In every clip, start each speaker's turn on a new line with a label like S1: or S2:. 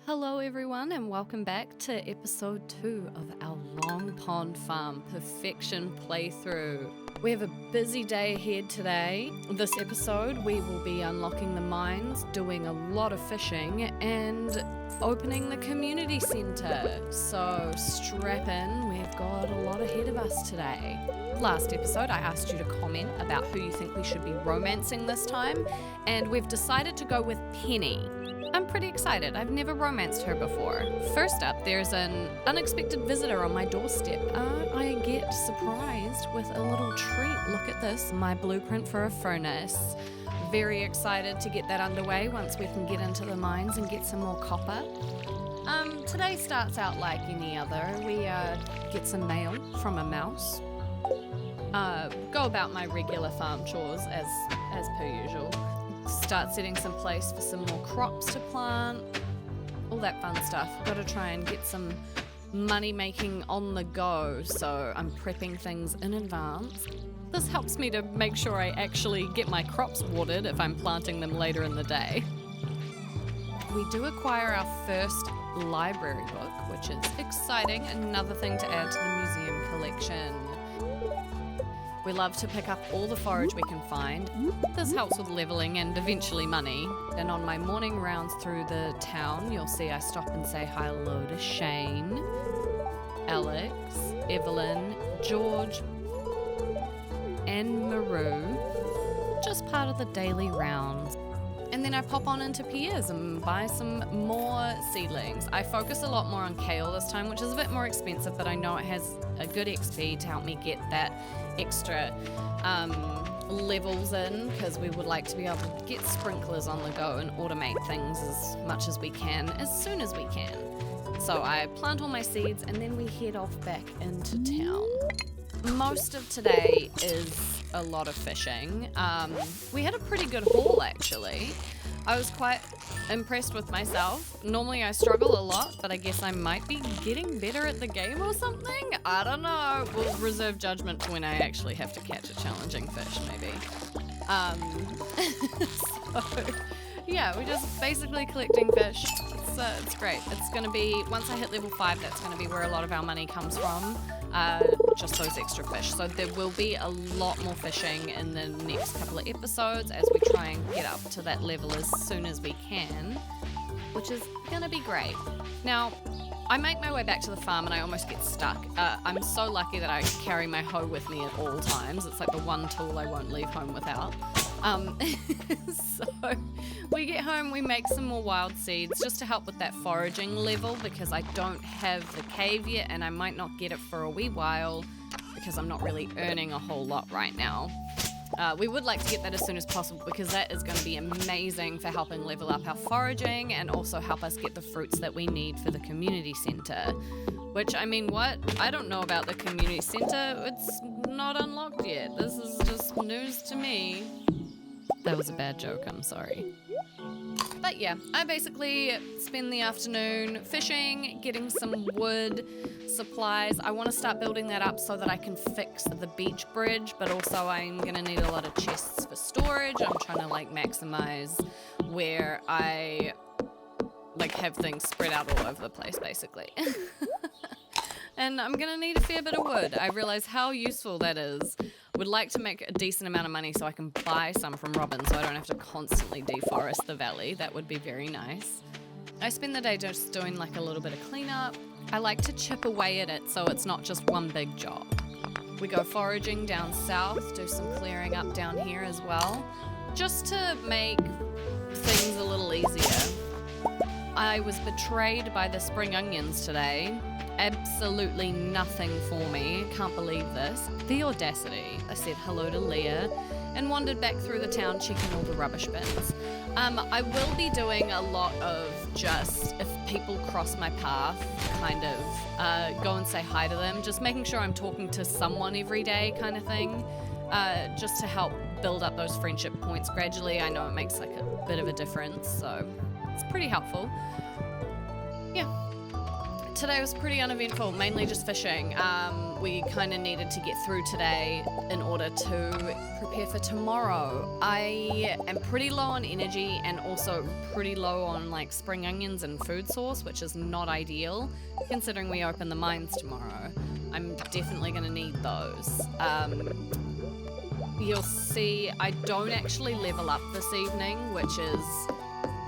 S1: Hello everyone and welcome back to episode 2 of our Long Pond Farm Perfection playthrough. We have a busy day ahead today. This episode we will be unlocking the mines, doing a lot of fishing and opening the community centre. So strap in, we've got a lot ahead of us today. Last episode I asked you to comment about who you think we should be romancing this time, and we've decided to go with Penny. I'm pretty excited. I've never romanced her before. First up, there's an unexpected visitor on my doorstep. I get surprised with a little treat. Look at this, my blueprint for a furnace. Very excited to get that underway once we can get into the mines and get some more copper. Today starts out like any other. We get some mail from a mouse. Go about my regular farm chores as per usual. Start setting some place for some more crops to plant, all that fun stuff. Got to try and get some money making on the go, so I'm prepping things in advance. This helps me to make sure I actually get my crops watered if I'm planting them later in the day. We do acquire our first library book, which is exciting, another thing to add to the museum collection. We love to pick up all the forage we can find. This helps with leveling and eventually money. And on my morning rounds through the town, you'll see I stop and say hello to Shane, Alex, Evelyn, George, and Maru. Just part of the daily rounds. And then I pop on into Pierre's and buy some more seedlings. I focus a lot more on kale this time, which is a bit more expensive, but I know it has a good XP to help me get that extra levels in, because we would like to be able to get sprinklers on the go and automate things as much as we can, as soon as we can. So I plant all my seeds and then we head off back into town. Most of today is a lot of fishing. We had a pretty good haul actually. I was quite impressed with myself. Normally I struggle a lot, but I guess I might be getting better at the game or something. I don't know. We'll reserve judgment for when I actually have to catch a challenging fish, maybe. So, yeah, we're just basically collecting fish. It's great. It's going to be, once I hit level 5, that's going to be where a lot of our money comes from. Just those extra fish. So there will be a lot more fishing in the next couple of episodes as we try and get up to that level as soon as we can, which is going to be great. Now, I make my way back to the farm and I almost get stuck. I'm so lucky that I carry my hoe with me at all times. It's like the one tool I won't leave home without. So we get home, we make some more wild seeds just to help with that foraging level, because I don't have the cave yet and I might not get it for a wee while because I'm not really earning a whole lot right now. We would like to get that as soon as possible because that is going to be amazing for helping level up our foraging and also help us get the fruits that we need for the community centre. Which, I mean, what? I don't know about the community centre. It's not unlocked yet. This is just news to me. That was a bad joke, I'm sorry. But yeah, I basically spend the afternoon fishing, getting some wood, supplies. I want to start building that up so that I can fix the beach bridge, but also I'm going to need a lot of chests for storage. I'm trying to maximize where I have things spread out all over the place, basically. And I'm going to need a fair bit of wood. I realize how useful that is. Would like to make a decent amount of money so I can buy some from Robin so I don't have to constantly deforest the valley. That would be very nice. I spend the day just doing a little bit of cleanup. I like to chip away at it so it's not just one big job. We go foraging down south, do some clearing up down here as well, just to make things a little easier. I was betrayed by the spring onions today. Absolutely nothing for me. Can't believe this. The audacity. I said hello to Leah and wandered back through the town checking all the rubbish bins. I will be doing a lot of just, if people cross my path, kind of go and say hi to them. Just making sure I'm talking to someone every day kind of thing. Just to help build up those friendship points gradually. I know it makes a bit of a difference, so it's pretty helpful. Yeah. today was pretty uneventful, mainly just fishing. We kind of needed to get through today in order to prepare for tomorrow. I am pretty low on energy and also pretty low on like spring onions and food source, which is not ideal considering we open the mines tomorrow. I'm definitely going to need those. You'll see I don't actually level up this evening, which is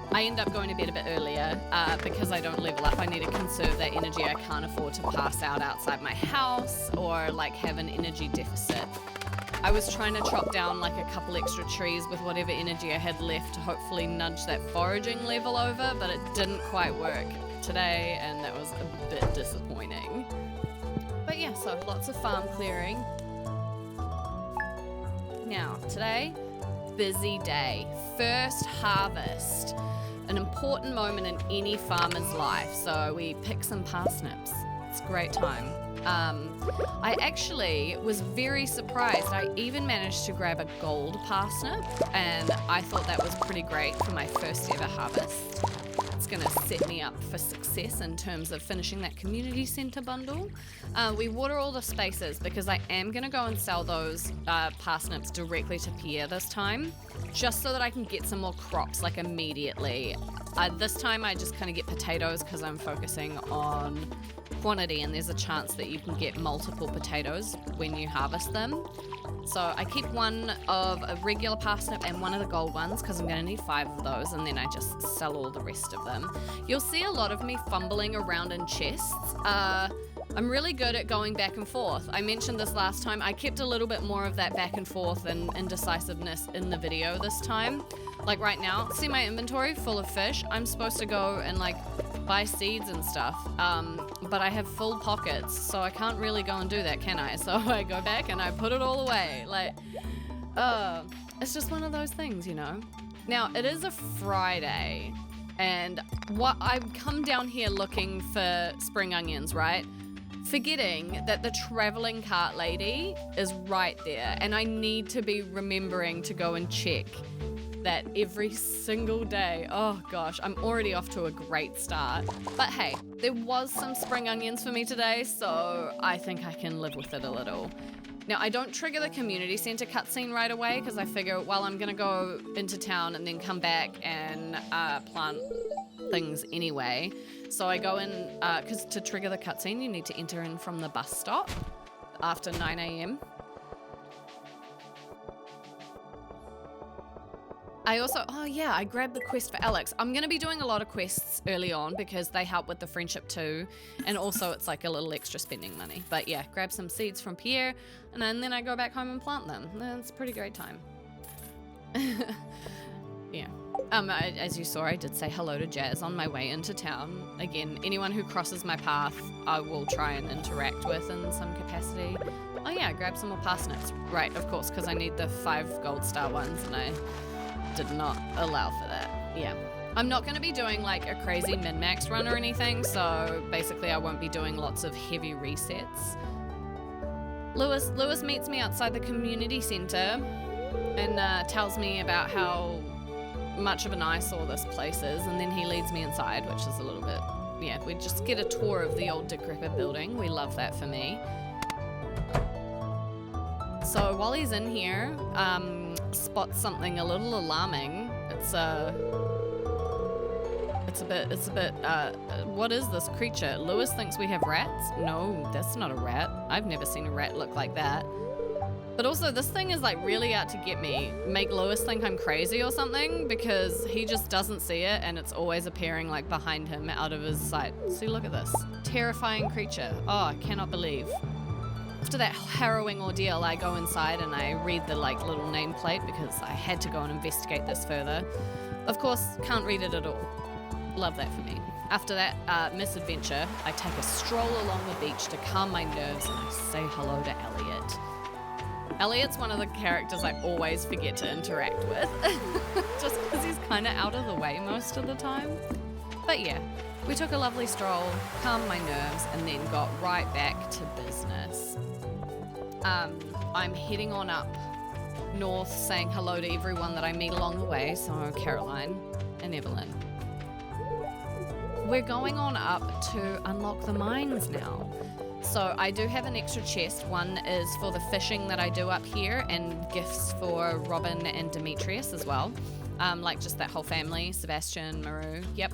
S1: I end up going to bed a bit earlier because I don't level up. I need to conserve that energy. I can't afford to pass out outside my house or like have an energy deficit. I was trying to chop down like a couple extra trees with whatever energy I had left to hopefully nudge that foraging level over, but it didn't quite work today and that was a bit disappointing. But yeah, so lots of farm clearing. Now, today, busy day. First harvest. An important moment in any farmer's life. So we pick some parsnips. It's a great time. I actually was very surprised. I even managed to grab a gold parsnip, and I thought that was pretty great for my first ever harvest. It's going to set me up for success in terms of finishing that community centre bundle. We water all the spaces because I am going to go and sell those parsnips directly to Pierre this time, just so that I can get some more crops like immediately. This time I just kind of get potatoes because I'm focusing on quantity, and there's a chance that you can get multiple potatoes when you harvest them. So I keep one of a regular parsnip and one of the gold ones because I'm going to need 5 of those, and then I just sell all the rest of them. You'll see a lot of me fumbling around in chests. I'm really good at going back and forth. I mentioned this last time. I kept a little bit more of that back and forth and indecisiveness in the video this time. Like right now, see my inventory full of fish? I'm supposed to go and like buy seeds and stuff, but I have full pockets, so I can't really go and do that, can I? So I go back and I put it all away. Like, it's just one of those things, you know? Now, it is a Friday, and I've come down here looking for spring onions, right? Forgetting that the traveling cart lady is right there, and I need to be remembering to go and check that every single day. Oh gosh, I'm already off to a great start. But hey, there was some spring onions for me today, so I think I can live with it a little. Now, I don't trigger the community center cutscene right away because I figure, well, I'm gonna go into town and then come back and plant things anyway. So I go in, because to trigger the cutscene, you need to enter in from the bus stop after 9 a.m. I grabbed the quest for Alex. I'm going to be doing a lot of quests early on because they help with the friendship too. And also it's like a little extra spending money. But yeah, grab some seeds from Pierre and then I go back home and plant them. It's a pretty great time. Yeah. As you saw, I did say hello to Jazz on my way into town. Again, anyone who crosses my path, I will try and interact with in some capacity. Oh yeah, grab some more parsnips. Right, of course, because I need the 5 gold star ones and I did not allow for that. Yeah. I'm not going to be doing like a crazy min-max run or anything, so basically I won't be doing lots of heavy resets. Lewis meets me outside the community center and tells me about how much of an eyesore this place is, and then he leads me inside, which is a little bit, yeah, we just get a tour of the old decrepit building. We love that for me. So while he's in here, spots something a little alarming. It's a bit, what is this creature? Lewis thinks we have rats? No, that's not a rat. I've never seen a rat look like that. But also, this thing is like really out to get me. Make Lewis think I'm crazy or something, because he just doesn't see it and it's always appearing like behind him out of his sight. See, look at this. Terrifying creature. Oh, I cannot believe. After that harrowing ordeal, I go inside and I read the like little nameplate because I had to go and investigate this further. Of course, can't read it at all. Love that for me. After that misadventure, I take a stroll along the beach to calm my nerves and I say hello to Elliot. Elliot's one of the characters I always forget to interact with, just because he's kind of out of the way most of the time. But yeah, we took a lovely stroll, calmed my nerves, and then got right back to business. I'm heading on up north, saying hello to everyone that I meet along the way, so Caroline and Evelyn. we're going on up to unlock the mines now. So I do have an extra chest. One is for the fishing that I do up here and gifts for Robin and Demetrius as well. Like just that whole family, Sebastian, Maru. Yep,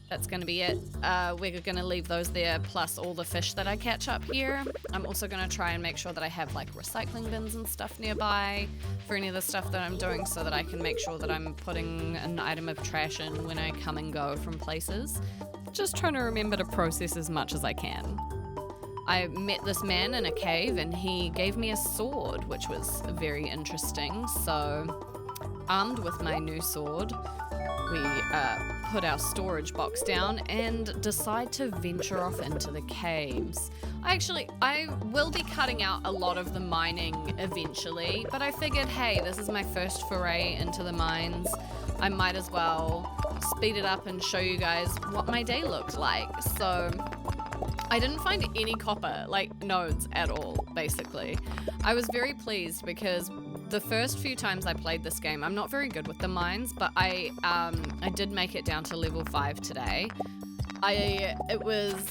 S1: that's going to be it. We're going to leave those there plus all the fish that I catch up here. I'm also going to try and make sure that I have like recycling bins and stuff nearby for any of the stuff that I'm doing so that I can make sure that I'm putting an item of trash in when I come and go from places. Just trying to remember to process as much as I can. I met this man in a cave and he gave me a sword, which was very interesting. So, armed with my new sword, we put our storage box down and decide to venture off into the caves. I will be cutting out a lot of the mining eventually, but I figured, hey, this is my first foray into the mines. I might as well speed it up and show you guys what my day looked like. So, I didn't find any copper, like nodes at all, basically. I was very pleased because the first few times I played this game, I'm not very good with the mines, but I did make it down to level 5 today. It was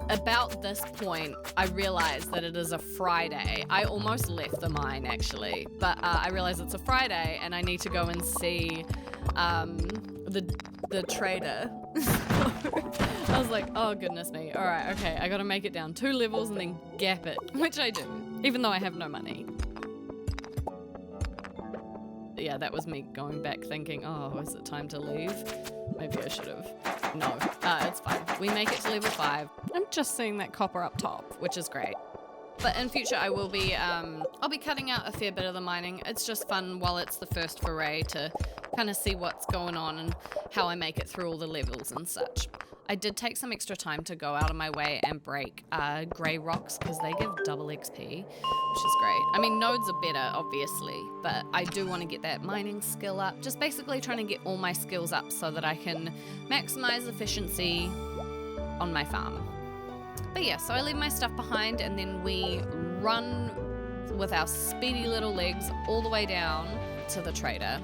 S1: about this point I realized that it is a Friday. I almost left the mine actually, but I realized it's a Friday and I need to go and see the trader. I was like, oh goodness me. All right, okay, I gotta make it down 2 levels and then gap it, which I do, even though I have no money. Yeah, that was me going back thinking, oh, is it time to leave? Maybe I should have. No, it's fine. We make it to level 5. I'm just seeing that copper up top, which is great. But in future, I will be, I'll be cutting out a fair bit of the mining. It's just fun while it's the first foray to kind of see what's going on and how I make it through all the levels and such. I did take some extra time to go out of my way and break grey rocks because they give double XP, which is great. I mean, nodes are better, obviously, but I do want to get that mining skill up. Just basically trying to get all my skills up so that I can maximize efficiency on my farm. But yeah, so I leave my stuff behind and then we run with our speedy little legs all the way down to the trader.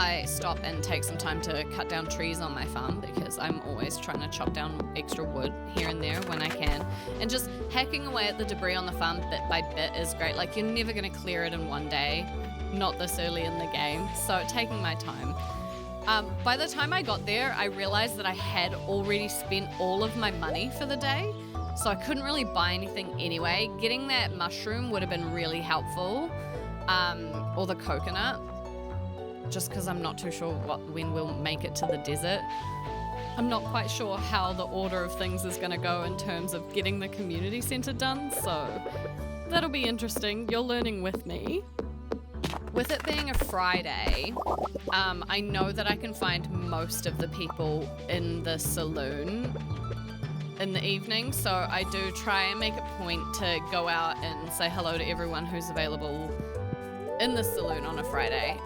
S1: I stop and take some time to cut down trees on my farm because I'm always trying to chop down extra wood here and there when I can. And just hacking away at the debris on the farm bit by bit is great. Like, you're never going to clear it in one day, not this early in the game. So taking my time. By the time I got there, I realized that I had already spent all of my money for the day. So I couldn't really buy anything anyway. Getting that mushroom would have been really helpful. Or the coconut. Just because I'm not too sure when we'll make it to the desert. I'm not quite sure how the order of things is going to go in terms of getting the community centre done, so that'll be interesting. You're learning with me. With it being a Friday, I know that I can find most of the people in the saloon in the evening, so I do try and make a point to go out and say hello to everyone who's available in the saloon on a Friday.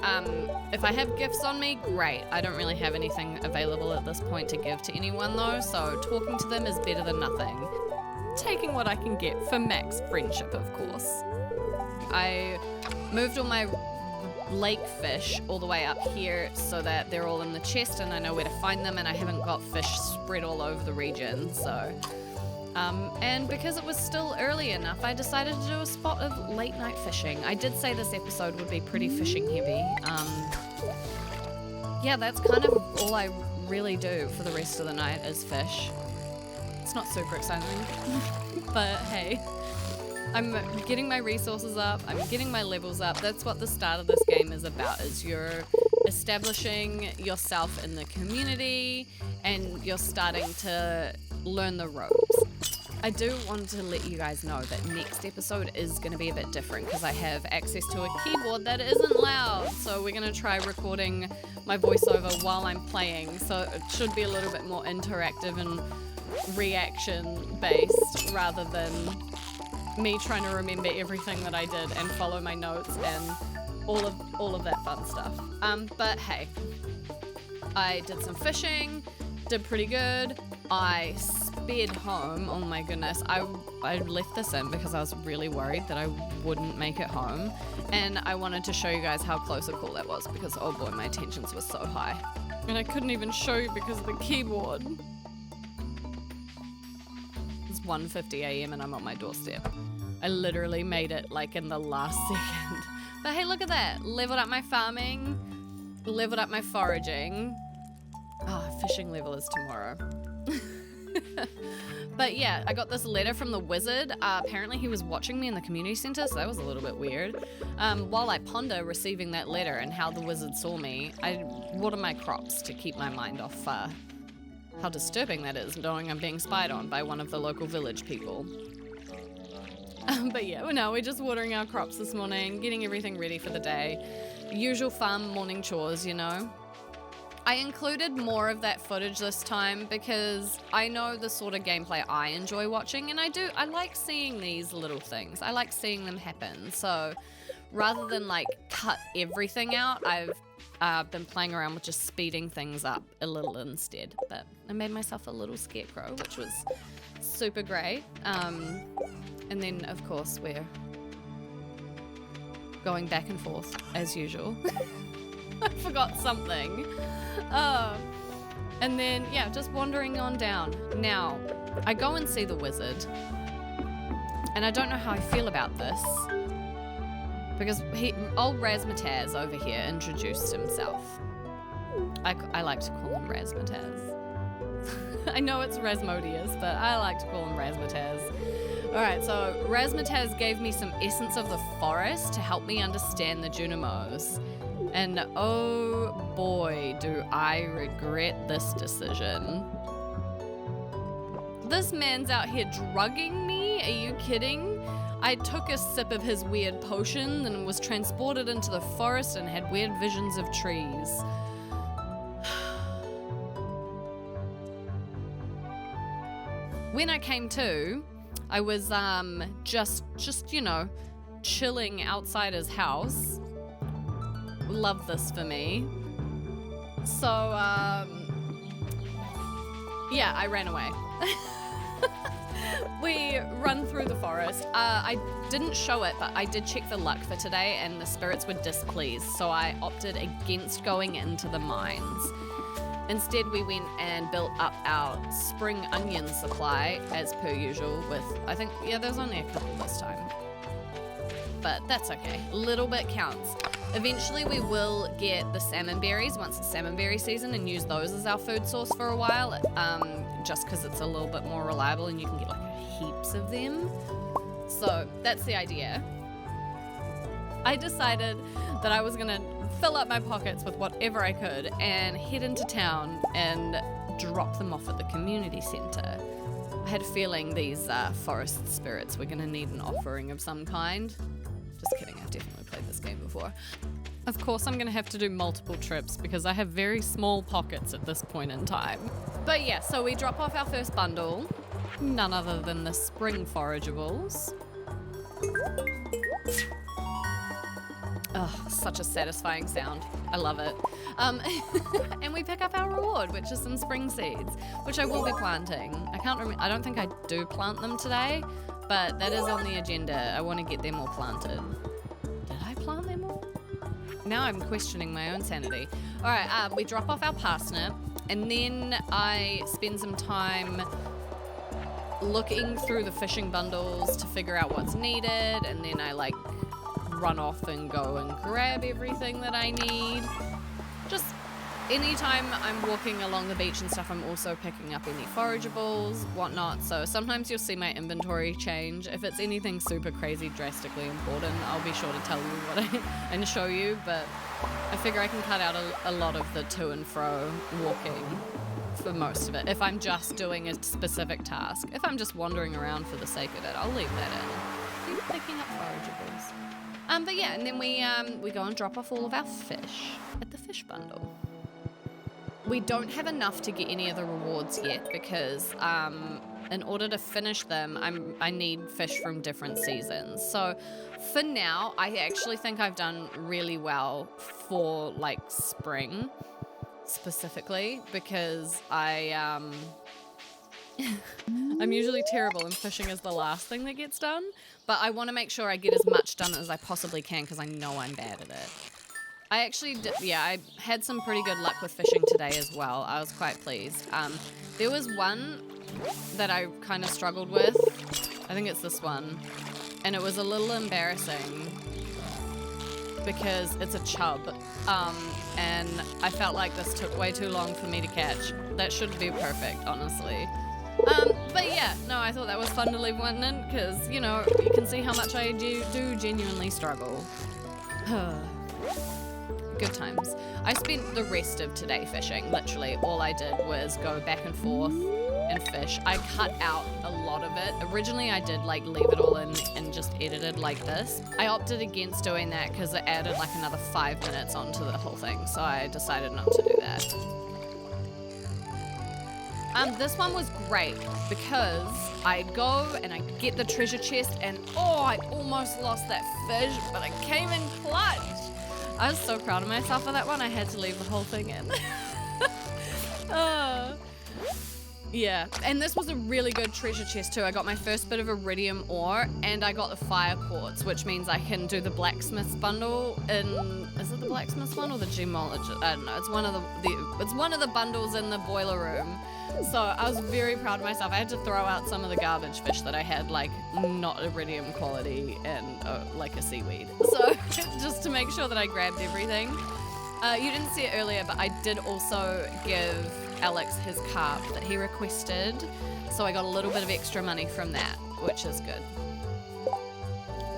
S1: If I have gifts on me, great. I don't really have anything available at this point to give to anyone though, so talking to them is better than nothing. Taking what I can get for max friendship, of course. I moved all my lake fish all the way up here so that they're all in the chest and I know where to find them, and I haven't got fish spread all over the region, so... and because it was still early enough, I decided to do a spot of late night fishing. I did say this episode would be pretty fishing heavy. Yeah, that's kind of all I really do for the rest of the night is fish. It's not super exciting, but hey. I'm getting my resources up, I'm getting my levels up. That's what the start of this game is about, is you're establishing yourself in the community and you're starting to learn the ropes. I do want to let you guys know that next episode is going to be a bit different because I have access to a keyboard that isn't loud. So we're going to try recording my voiceover while I'm playing. So it should be a little bit more interactive and reaction based rather than me trying to remember everything that I did and follow my notes and all of that fun stuff. But hey, I did some fishing, did pretty good. I sped home. Oh my goodness. I left this in because I was really worried that I wouldn't make it home. And I wanted to show you guys how close a call that was because, oh boy, my tensions were so high. And I couldn't even show you because of the keyboard. It's 1:50 a.m. and I'm on my doorstep. I literally made it like in the last second. But hey, look at that. Leveled up my farming, leveled up my foraging. Oh, fishing level is tomorrow. But yeah, I got this letter from the wizard. Apparently he was watching me in the community center, so that was a little bit weird. While I ponder receiving that letter and how the wizard saw me, I water my crops to keep my mind off how disturbing that is, knowing I'm being spied on by one of the local village people. But yeah, no, we're just watering our crops this morning, getting everything ready for the day. Usual farm morning chores, you know. I included more of that footage this time because I know the sort of gameplay I enjoy watching, and I like seeing these little things. I like seeing them happen. So rather than like cut everything out, I've been playing around with just speeding things up a little instead. But I made myself a little scarecrow, which was super great. And then of course we're going back and forth as usual. I forgot something. And then, yeah, just wandering on down. Now, I go and see the wizard, and I don't know how I feel about this, because old Razmataz over here introduced himself. I like to call him Razmataz. I know it's Rasmodius, but I like to call him Razmataz. Alright, so Razmataz gave me some essence of the forest to help me understand the Junimos. And oh boy, do I regret this decision. This man's out here drugging me? Are you kidding? I took a sip of his weird potion and was transported into the forest and had weird visions of trees. When I came to, I was just you know, chilling outside his house. Love this for me. So, yeah, I ran away. We run through the forest. I didn't show it, but I did check the luck for today, and the spirits were displeased, so I opted against going into the mines. Instead, we went and built up our spring onion supply, as per usual, with, I think, yeah, there's only a couple this time. But that's okay. Little bit counts. Eventually we will get the salmon berries once it's salmon berry season and use those as our food source for a while, just because it's a little bit more reliable and you can get like heaps of them. So that's the idea. I decided that I was gonna fill up my pockets with whatever I could and head into town and drop them off at the community center. I had a feeling these forest spirits were gonna need an offering of some kind. Just kidding, I've definitely played this game before. Of course, I'm gonna have to do multiple trips because I have very small pockets at this point in time. But yeah, so we drop off our first bundle, none other than the spring forageables. Oh, such a satisfying sound. I love it. And we pick up our reward, which is some spring seeds, which I will be planting. I don't think I do plant them today, but that is on the agenda. I want to get them all planted. Did I plant them all? Now I'm questioning my own sanity. All right, we drop off our parsnip, and then I spend some time looking through the fishing bundles to figure out what's needed, and then I like run off and go and grab everything that I need. Just anytime I'm walking along the beach and stuff, I'm also picking up any forageables, whatnot. So sometimes you'll see my inventory change. If it's anything super crazy, drastically important, I'll be sure to tell you what and show you. But I figure I can cut out a lot of the to and fro walking for most of it. If I'm just doing a specific task, if I'm just wandering around for the sake of it, I'll leave that in. Keep picking up forageables. But yeah, and then we go and drop off all of our fish at the fish bundle. We don't have enough to get any of the rewards yet because in order to finish them, I need fish from different seasons. So for now, I actually think I've done really well for like spring specifically because I'm usually terrible and fishing is the last thing that gets done, but I want to make sure I get as much done as I possibly can because I know I'm bad at it. I actually did, yeah, I had some pretty good luck with fishing today as well. I was quite pleased. There was one that I kind of struggled with. I think it's this one. And it was a little embarrassing because it's a chub. And I felt like this took way too long for me to catch. That should be perfect, honestly. But yeah, no, I thought that was fun to leave one in because, you know, you can see how much I do genuinely struggle. Good times. I spent the rest of today fishing. Literally, all I did was go back and forth and fish. I cut out a lot of it. Originally, I did like leave it all in and just edited like this. I opted against doing that because it added like another 5 minutes onto the whole thing. So I decided not to do that. This one was great because I go and I get the treasure chest and I almost lost that fish, but I came in clutch. I was so proud of myself for that one. I had to leave the whole thing in. Yeah, and this was a really good treasure chest too. I got my first bit of iridium ore and I got the fire quartz, which means I can do the blacksmith's bundle in, is it the blacksmith's one or the gemologist? I don't know. It's one of the bundles in the boiler room. So I was very proud of myself. I had to throw out some of the garbage fish that I had, like not iridium quality and like a seaweed. So just to make sure that I grabbed everything. You didn't see it earlier, but I did also give Alex his carp that he requested. So I got a little bit of extra money from that, which is good.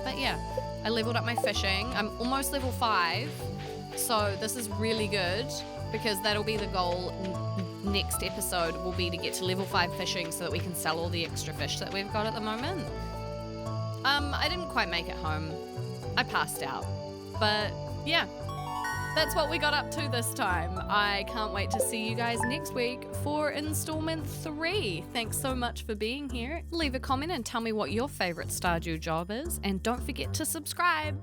S1: But yeah, I leveled up my fishing. I'm almost level 5. So this is really good because that'll be the goal. Next episode will be to get to level 5 fishing so that we can sell all the extra fish that we've got at the moment. I didn't quite make it home. I passed out. But yeah, that's what we got up to this time. I can't wait to see you guys next week for installment 3. Thanks so much for being here. Leave a comment and tell me what your favorite Stardew job is. And don't forget to subscribe.